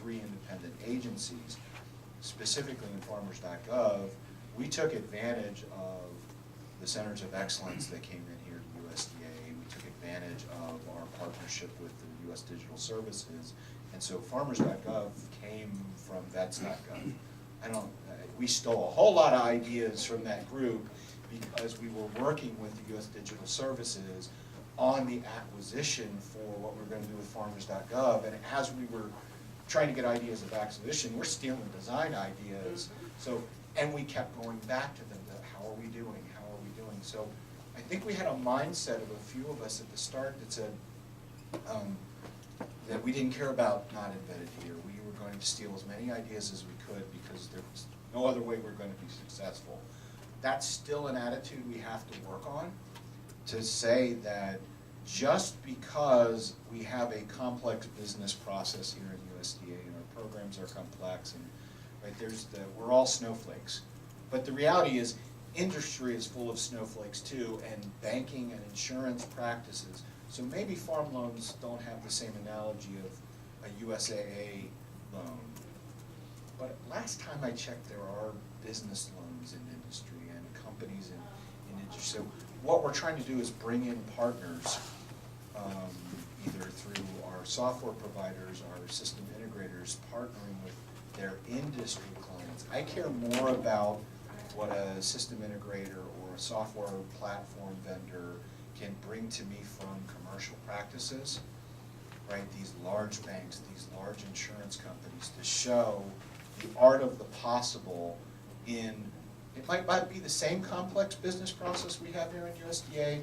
3 independent agencies, specifically in farmers.gov, we took advantage of the centers of excellence that came in here to USDA. We took advantage of our partnership with the US Digital Services. And so farmers.gov came from vets.gov. We stole a whole lot of ideas from that group because we were working with the US Digital Services on the acquisition for what we're going to do with farmers.gov. And as we were trying to get ideas of acquisition, we're stealing design ideas. So, and we kept going back to them, how are we doing, how are we doing? So I think we had a mindset of a few of us at the start that said that we didn't care about not embedded here. We were going to steal as many ideas as we could because there was no other way we're going to be successful. That's still an attitude we have to work on, to say that just because we have a complex business process here in USDA and our programs are complex and right we're all snowflakes. But the reality is industry is full of snowflakes too, and banking and insurance practices. So maybe farm loans don't have the same analogy of a USAA loan. But last time I checked, there are business loans in industry and companies in industry. So what we're trying to do is bring in partners, either through our software providers, our system integrators, partnering with their industry clients. I care more about what a system integrator or a software platform vendor can bring to me from commercial practices, right? These large banks, these large insurance companies, to show the art of the possible in, it might not be the same complex business process we have here in USDA,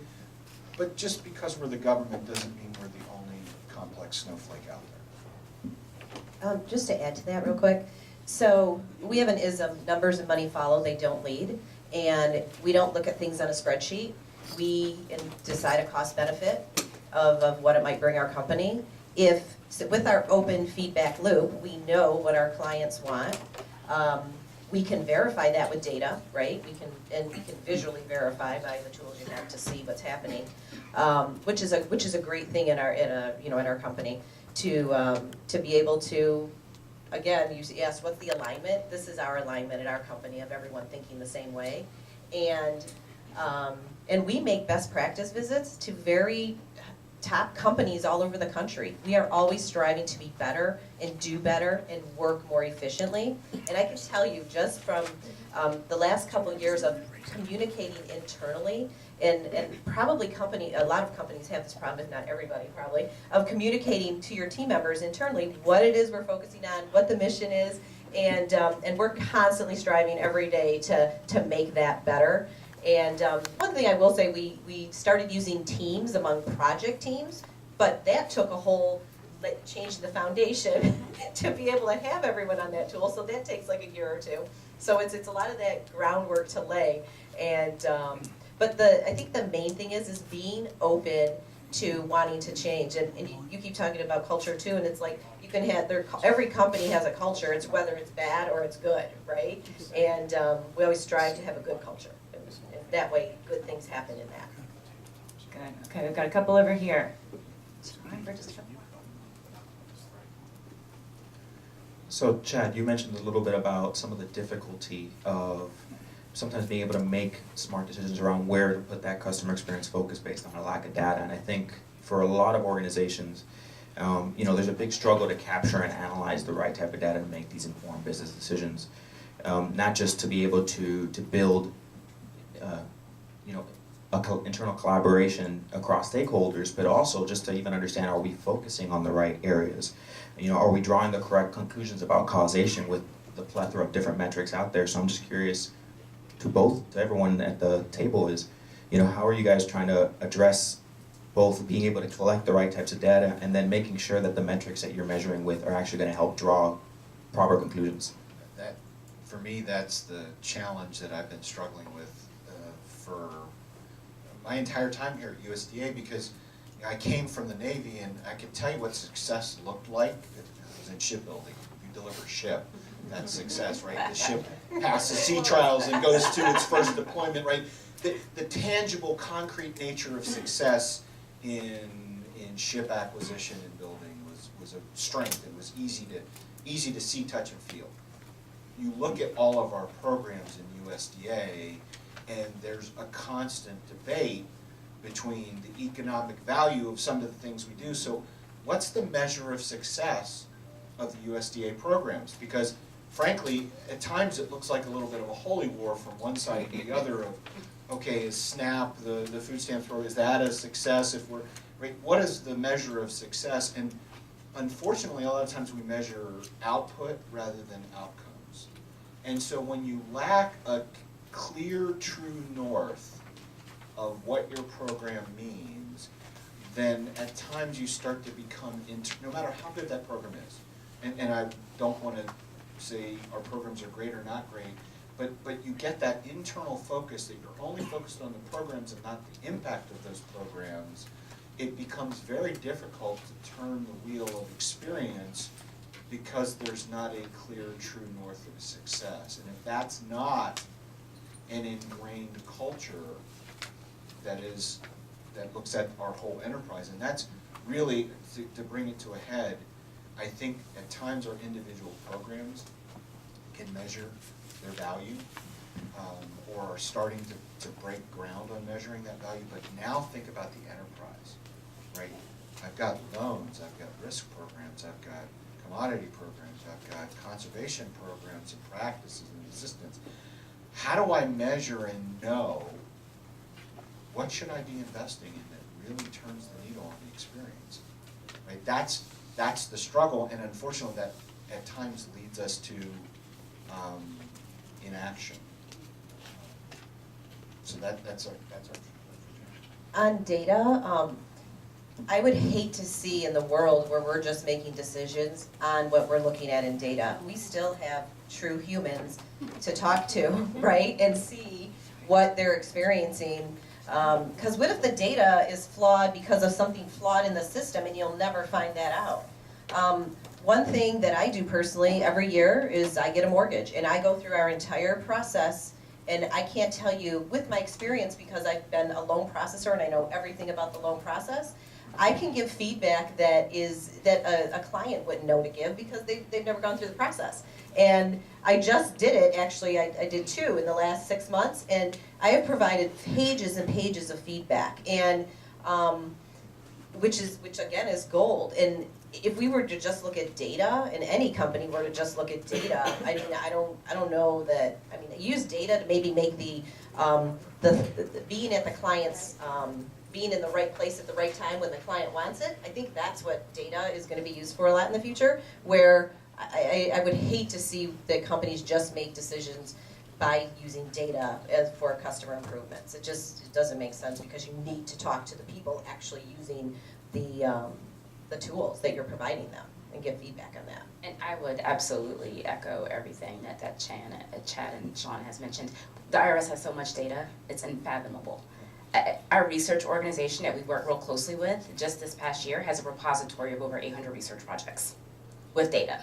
but just because we're the government doesn't mean we're the only complex snowflake out there. Just to add to that real quick, so we have an ism, numbers and money follow, they don't lead, and we don't look at things on a spreadsheet. We decide a cost benefit of what it might bring our company. So with our open feedback loop, we know what our clients want. We can verify that with data, right? We can visually verify by the tools you have to see what's happening, which is a great thing in our company to be able to, again, you asked what's the alignment. This is our alignment at our company of everyone thinking the same way, and we make best practice visits to very top companies all over the country. We are always striving to be better and do better and work more efficiently. And I can tell you just from the last couple of years of communicating internally, and probably a lot of companies have this problem, if not everybody probably, of communicating to your team members internally what it is we're focusing on, what the mission is, and we're constantly striving every day to make that better. And one thing I will say, we started using teams among project teams, but that took a whole, change the foundation to be able to have everyone on that tool, so that takes like a year or two. So it's a lot of that groundwork to lay. And but I think the main thing is being open to wanting to change. And you keep talking about culture too, and it's like you can have, every company has a culture, it's whether it's bad or it's good, right? And we always strive to have a good culture. That way, good things happen in that. Good. Okay, we've got a couple over here. So, Chad, you mentioned a little bit about some of the difficulty of sometimes being able to make smart decisions around where to put that customer experience focus based on a lack of data. And I think for a lot of organizations, there's a big struggle to capture and analyze the right type of data to make these informed business decisions. Not just to be able to build internal collaboration across stakeholders, but also just to even understand, are we focusing on the right areas? Are we drawing the correct conclusions about causation with the plethora of different metrics out there? So I'm just curious to everyone at the table is, how are you guys trying to address both being able to collect the right types of data and then making sure that the metrics that you're measuring with are actually going to help draw proper conclusions? For me, that's the challenge that I've been struggling with for my entire time here at USDA, because I came from the Navy and I can tell you what success looked like. It was in shipbuilding. You deliver a ship, that's success, right? The ship passes sea trials and goes to its first deployment, right? The tangible, concrete nature of success in ship acquisition and building was a strength. It was easy easy to see, touch, and feel. You look at all of our programs in USDA, and there's a constant debate between the economic value of some of the things we do. So what's the measure of success of the USDA programs? Because frankly, at times it looks like a little bit of a holy war from one side to the other of, okay, is SNAP, the food stamps program, is that a success? If we're, right, what is the measure of success? And unfortunately, a lot of times we measure output rather than outcomes. And so when you lack a clear, true north of what your program means, then at times you start to become, no matter how good that program is, and I don't want to say our programs are great or not great, but you get that internal focus that you're only focused on the programs and not the impact of those programs. It becomes very difficult to turn the wheel of experience because there's not a clear, true north of success. And if that's not an ingrained culture that looks at our whole enterprise, and that's really, to bring it to a head, I think at times our individual programs can measure their value, or are starting to break ground on measuring that value, but now think about the enterprise, right? I've got loans, I've got risk programs, I've got commodity programs, I've got conservation programs and practices and assistance. How do I measure and know what should I be investing in that really turns the needle on the experience, right? That's the struggle, and unfortunately that at times leads us to inaction. So that's our On data, I would hate to see in the world where we're just making decisions on what we're looking at in data. We still have true humans to talk to, right, and see what they're experiencing. Because what if the data is flawed because of something flawed in the system and you'll never find that out? One thing that I do personally every year is I get a mortgage, and I go through our entire process, and I can't tell you with my experience, because I've been a loan processor and I know everything about the loan process, I can give feedback that a client wouldn't know to give because they've never gone through the process. And I just did it, actually, I did 2 in the last 6 months, and I have provided pages and pages of feedback, and which again is gold. And if we were to just look at data, and any company were to just look at data, I mean, I don't know that, I mean, use data to maybe make the being at the client's, being in the right place at the right time when the client wants it. I think that's what data is going to be used for a lot in the future, where I would hate to see that companies just make decisions by using data for customer improvements. It doesn't make sense, because you need to talk to the people actually using the tools that you're providing them and get feedback on that. And I would absolutely echo everything that Chad and Shawn has mentioned. The IRS has so much data, it's unfathomable. Our research organization that we work real closely with, just this past year, has a repository of over 800 research projects with data.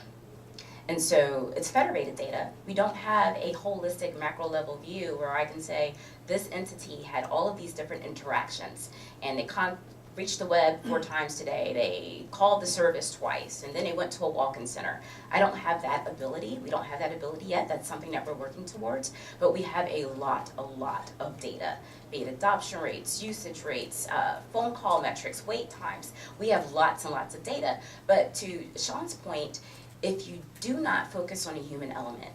And so it's federated data. We don't have a holistic macro level view where I can say this entity had all of these different interactions, and they reached the web 4 times today, they called the service twice, and then they went to a walk-in center. I don't have that ability. We don't have that ability yet. That's something that we're working towards, but we have a lot of data, be it adoption rates, usage rates, phone call metrics, wait times. We have lots and lots of data, but to Shawn's point, if you do not focus on a human element,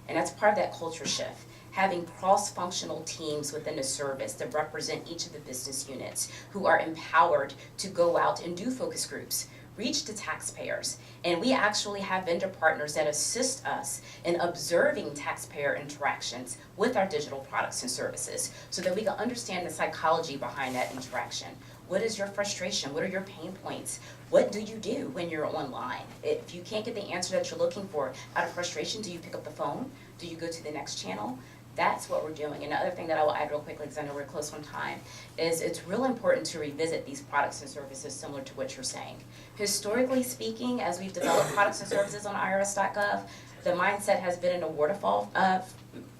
and that's part of that culture shift, having cross-functional teams within the service that represent each of the business units who are empowered to go out and do focus groups, reach the taxpayers. And we actually have vendor partners that assist us in observing taxpayer interactions with our digital products and services so that we can understand the psychology behind that interaction. What is your frustration? What are your pain points? What do you do when you're online? If you can't get the answer that you're looking for out of frustration, do you pick up the phone? Do you go to the next channel? That's what we're doing. And the other thing that I will add real quickly, because I know we're close on time, is it's real important to revisit these products and services similar to what you're saying. Historically speaking, as we've developed products and services on irs.gov, the mindset has been in a waterfall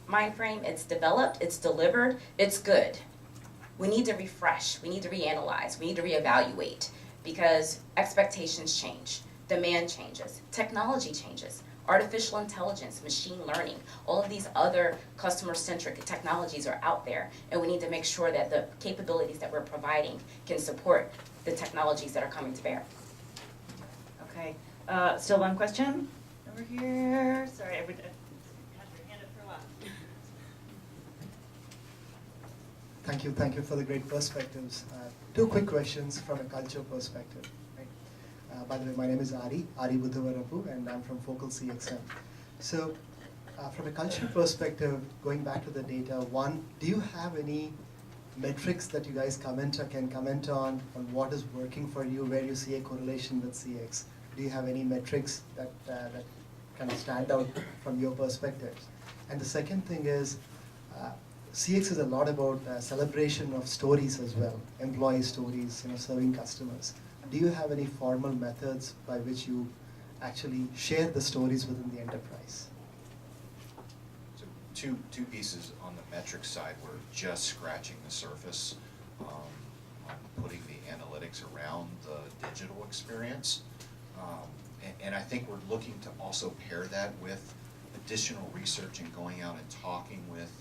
mind frame. It's developed, it's delivered, it's good. We need to refresh, we need to reanalyze, we need to reevaluate, because expectations change. demand changes, technology changes, artificial intelligence, machine learning, all of these other customer-centric technologies are out there, and we need to make sure that the capabilities that we're providing can support the technologies that are coming to bear. Okay, still one question over here. Sorry, I would had your hand up for a while. Thank you for the great perspectives. Two quick questions from a culture perspective. Right? By the way, my name is Ari Buddhavarapu, and I'm from Focal CXM. So, from a culture perspective, going back to the data, one, do you have any metrics that you guys can comment on what is working for you, where you see a correlation with CX? Do you have any metrics that kind of stand out from your perspectives? And the second thing is, CX is a lot about celebration of stories as well, employee stories, serving customers. Do you have any formal methods by which you actually share the stories within the enterprise? So two pieces on the metrics side. We're just scratching the surface on putting the analytics around the digital experience. And I think we're looking to also pair that with additional research and going out and talking with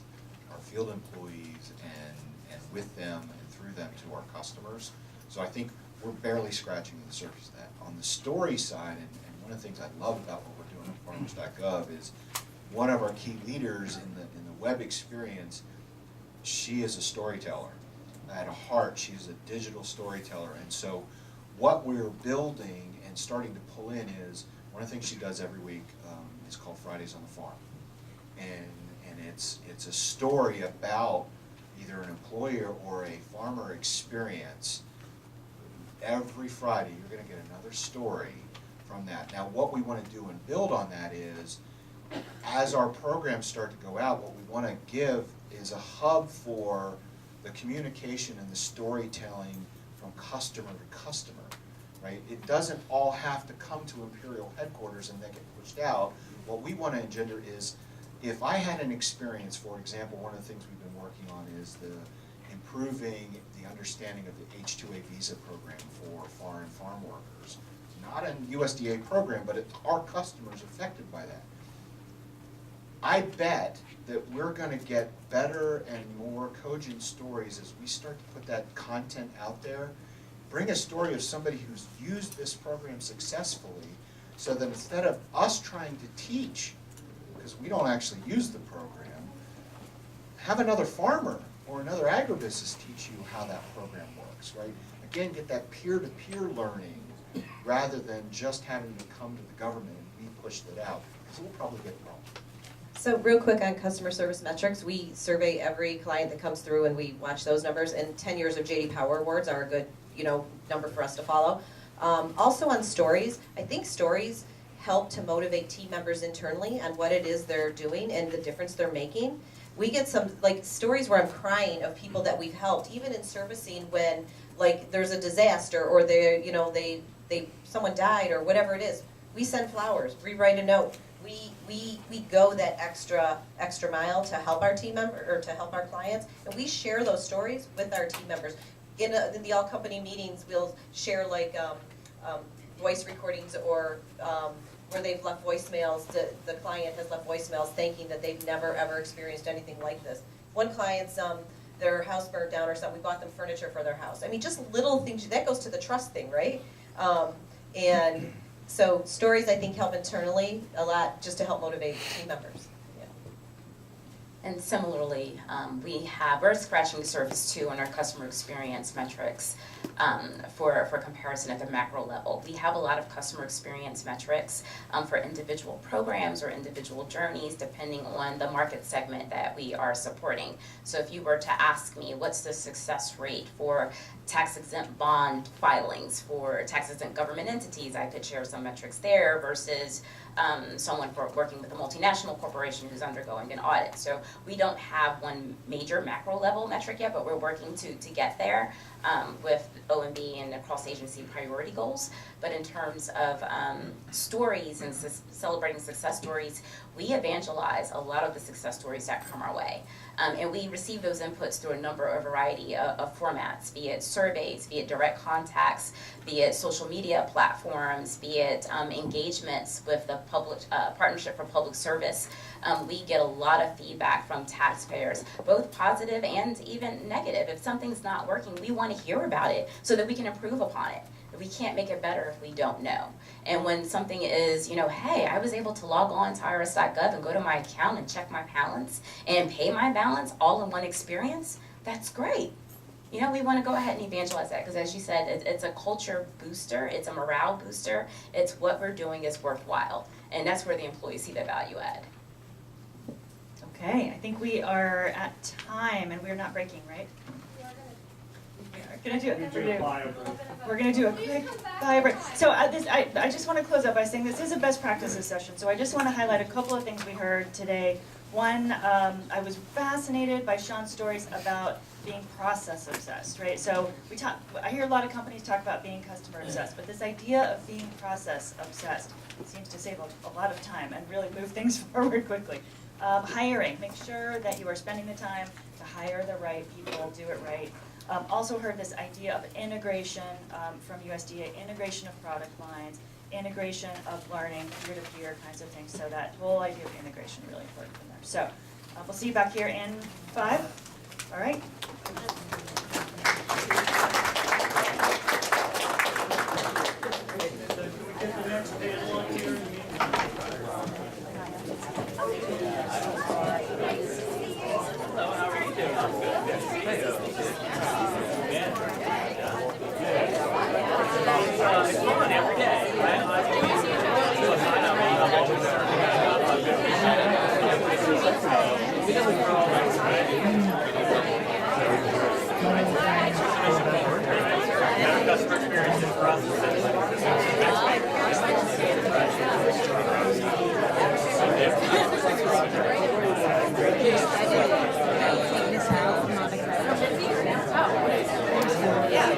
our field employees and with them and through them to our customers. So I think we're barely scratching the surface of that. On the story side, and one of the things I love about what we're doing at farmers.gov is one of our key leaders in the web experience, she is a storyteller. At heart, she's a digital storyteller. And so what we're building and starting to pull in is, one of the things she does every week is called Fridays on the Farm. And it's a story about either an employer or a farmer experience. Every Friday, you're going to get another story from that. Now, what we want to do and build on that is, as our programs start to go out, what we want to give is a hub for the communication and the storytelling from customer to customer, right? It doesn't all have to come to Imperial headquarters and then get pushed out. What we want to engender is, if I had an experience, for example, one of the things we've been working on is the improving the understanding of the H-2A visa program for foreign farm workers. Not a USDA program, but our customers affected by that. I bet that we're going to get better and more cogent stories as we start to put that content out there. Bring a story of somebody who's used this program successfully, so that instead of us trying to teach, because we don't actually use the program, have another farmer or another agribusiness teach you how that program works, right? Again, get that peer-to-peer learning rather than just having to come to the government and we pushed it out, because we'll probably get it wrong. So real quick on customer service metrics, we survey every client that comes through and we watch those numbers, and 10 years of JD Power Awards are a good number for us to follow. Also on stories, I think stories help to motivate team members internally on what it is they're doing and the difference they're making. We get some stories where I'm crying of people that we've helped, even in servicing when there's a disaster or someone died or whatever it is. We send flowers, we write a note. We go that extra mile to help our team member or to help our clients, and we share those stories with our team members. In the all company meetings, we'll share voice recordings or where they've left voicemails. The client has left voicemails thanking that they've never ever experienced anything like this. One client's their house burned down or something. We bought them furniture for their house. I mean, just little things that goes to the trust thing, right? And so stories, I think, help internally a lot just to help motivate team members. Yeah. And similarly, we're scratching the surface too on our customer experience metrics for comparison at the macro level. We have a lot of customer experience metrics for individual programs or individual journeys depending on the market segment that we are supporting. So if you were to ask me, what's the success rate for tax-exempt bond filings for tax-exempt government entities, I could share some metrics there versus someone working with a multinational corporation who's undergoing an audit. So we don't have one major macro level metric yet, but we're working to get there with OMB and across agency priority goals. But in terms of stories and celebrating success stories, we evangelize a lot of the success stories that come our way. And we receive those inputs through a variety of formats, be it surveys, be it direct contacts, be it social media platforms, be it engagements with the public Partnership for Public Service. We get a lot of feedback from taxpayers, both positive and even negative. If something's not working, we want to hear about it so that we can improve upon it. We can't make it better if we don't know. And when something is, hey, I was able to log on to irs.gov and go to my account and check my balance and pay my balance all in one experience, that's great. We want to go ahead and evangelize that because, as you said, it's a culture booster, it's a morale booster, it's what we're doing is worthwhile. And that's where the employees see the value add. Okay, I think we are at time and we're not breaking, right? We're gonna do a quick bio break. So I just want to close up by saying this is a best practices session. So I just want to highlight a couple of things we heard today. One, I was fascinated by Shawn's stories about being process obsessed, right? So I hear a lot of companies talk about being customer obsessed, but this idea of being process obsessed seems to save a lot of time and really move things forward quickly. Hiring, make sure that you are spending the time to hire the right people, do it right. Also heard this idea of integration from USDA, integration of product lines, integration of learning, peer-to-peer kinds of things. So that whole idea of integration really important from there. So we'll see you back here in 5. All right. Customer experience and processes. Yeah.